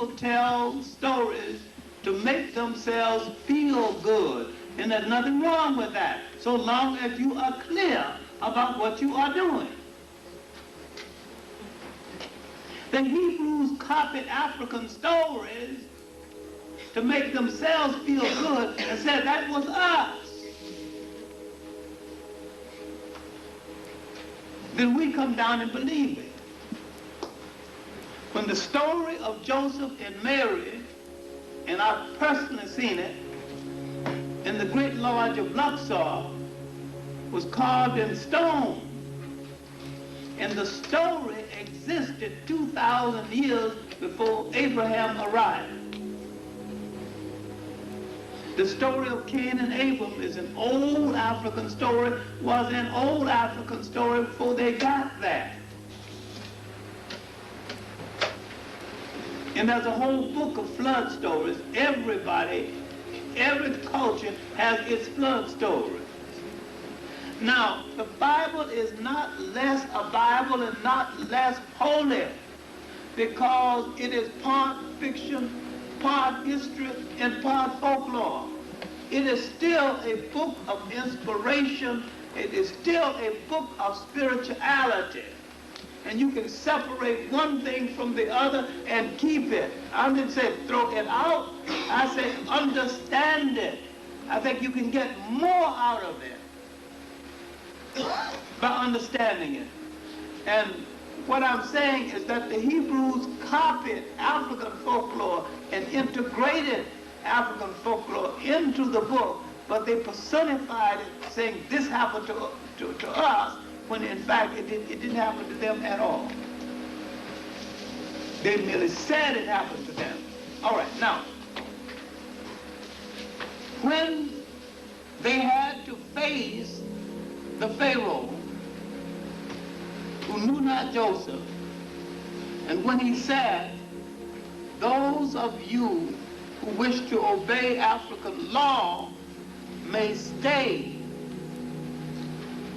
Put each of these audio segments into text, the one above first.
people tell stories to make themselves feel good. And there's nothing wrong with that, so long as you are clear about what you are doing. The Hebrews copied African stories to make themselves feel good and said that was us. Then we come down and believe it. When the story of Joseph and Mary, and I've personally seen it, in the Great Lodge of Luxor, was carved in stone. And the story existed 2,000 years before Abraham arrived. The story of Cain and Abel is an old African story, was an old African story before they got there. And there's a whole book of flood stories. Everybody, every culture has its flood story. Now, the Bible is not less a Bible and not less holy because it is part fiction, part history, and part folklore. It is still a book of inspiration. It is still a book of spirituality. And you can separate one thing from the other and keep it. I didn't say throw it out. I say understand it. I think you can get more out of it by understanding it. And what I'm saying is that the Hebrews copied African folklore and integrated African folklore into the book, but they personified it, saying this happened to us, when in fact it didn't happen to them at all. They merely said it happened to them. All right, now, when they had to face the Pharaoh, who knew not Joseph, and when he said, those of you who wish to obey African law may stay.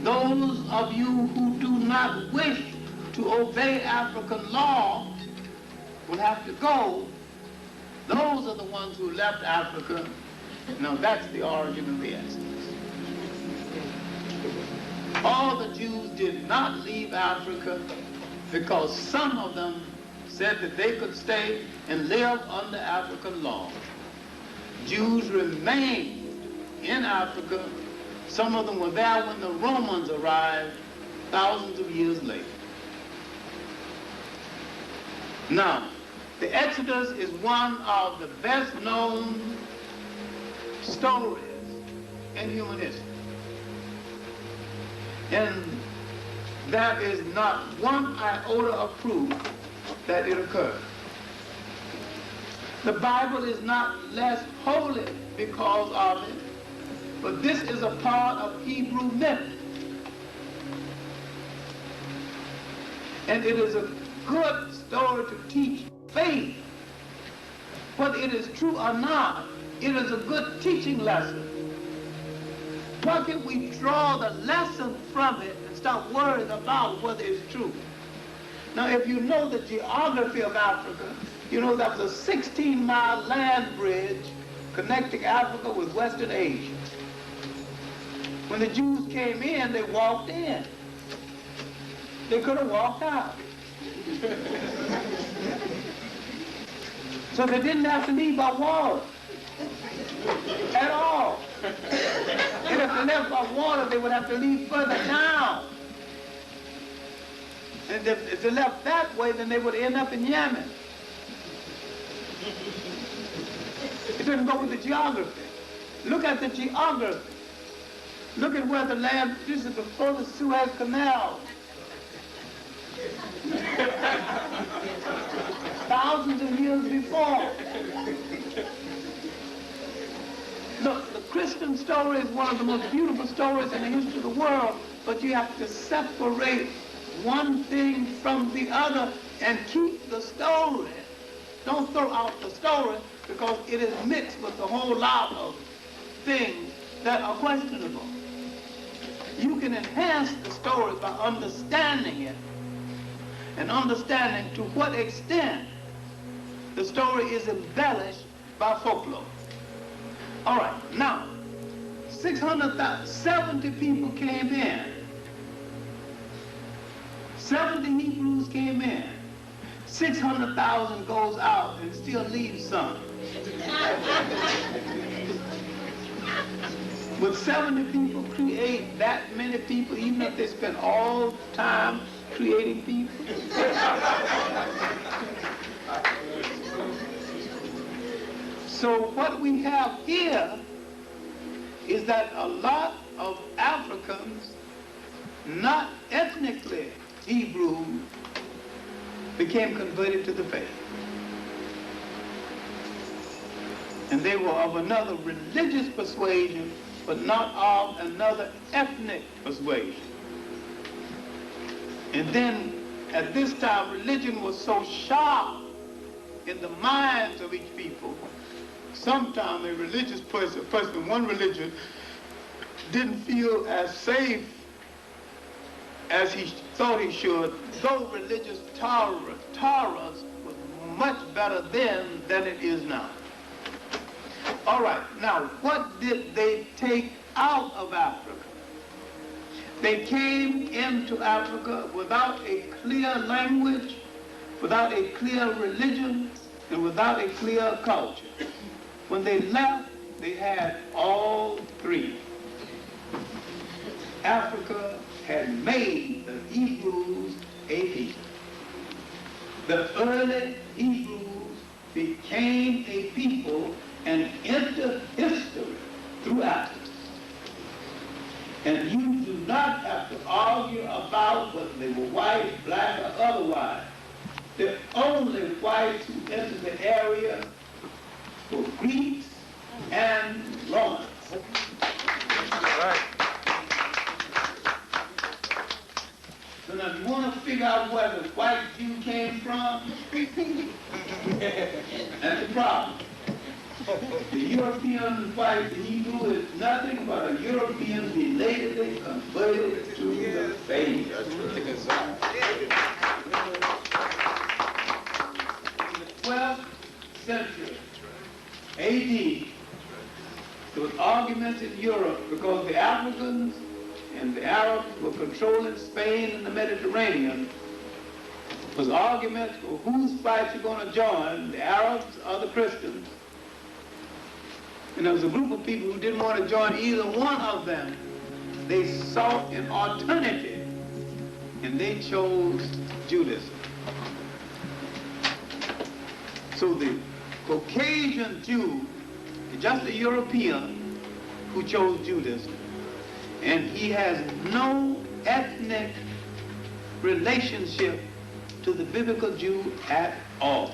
Those of you who do not wish to obey African law will have to go. Those are the ones who left Africa. Now that's the origin of the essence. All the Jews did not leave Africa because some of them said that they could stay and live under African law. Jews remained in Africa. Some of them were there when the Romans arrived thousands of years later. Now, the Exodus is one of the best known stories in human history. And there is not one iota of proof that it occurred. The Bible is not less holy because of it, but this is a part of Hebrew myth. And it is a good story to teach faith. Whether it is true or not, it is a good teaching lesson. Why can't we draw the lesson from it and stop worrying about whether it's true? Now, if you know the geography of Africa, you know that was a 16-mile land bridge connecting Africa with Western Asia. When the Jews came in, they walked in. They could have walked out. So they didn't have to leave by water at all. And if they left by water, they would have to leave further down. And if they left that way, then they would end up in Yemen. It didn't go with the geography. Look at the geography. Look at where the land, this is before the Suez Canal. Thousands of years before. Look, the Christian story is one of the most beautiful stories in the history of the world, but you have to separate one thing from the other and keep the story. Don't throw out the story because it is mixed with a whole lot of things that are questionable. You can enhance the story by understanding it and understanding to what extent the story is embellished by folklore. All right, now, 70 people came in. 70 Hebrews came in. 600,000 goes out and still leaves some. Would 70 people create that many people, even if they spend all time creating people? So what we have here is that a lot of Africans, not ethnically Hebrew, became converted to the faith. And they were of another religious persuasion, but not of another ethnic persuasion. And then, at this time, religion was so sharp in the minds of each people. Sometimes a religious person in one religion didn't feel as safe as he thought he should, though religious tolerance was much better then than it is now. All right, now what did they take out of Africa? They came into Africa without a clear language, without a clear religion, and without a clear culture. When they left, they had all three. Africa had made the Hebrews a people. The early Hebrews became a people and entered history through Africa. And you do not have to argue about whether they were white, black, or otherwise. The only whites who entered the area were Greeks and Romans. Right. So now if you want to figure out where the white Jew came from, that's the problem. The European white Hebrew is nothing but a European belatedly converted to the faith. In the 12th century AD, there was arguments in Europe because the Africans and the Arabs were controlling Spain and the Mediterranean. There was arguments for whose fight you're going to join, the Arabs or the Christians. And there was a group of people who didn't want to join either one of them. They sought an alternative, and they chose Judaism. So the Caucasian Jew is just a European who chose Judaism. And he has no ethnic relationship to the biblical Jew at all.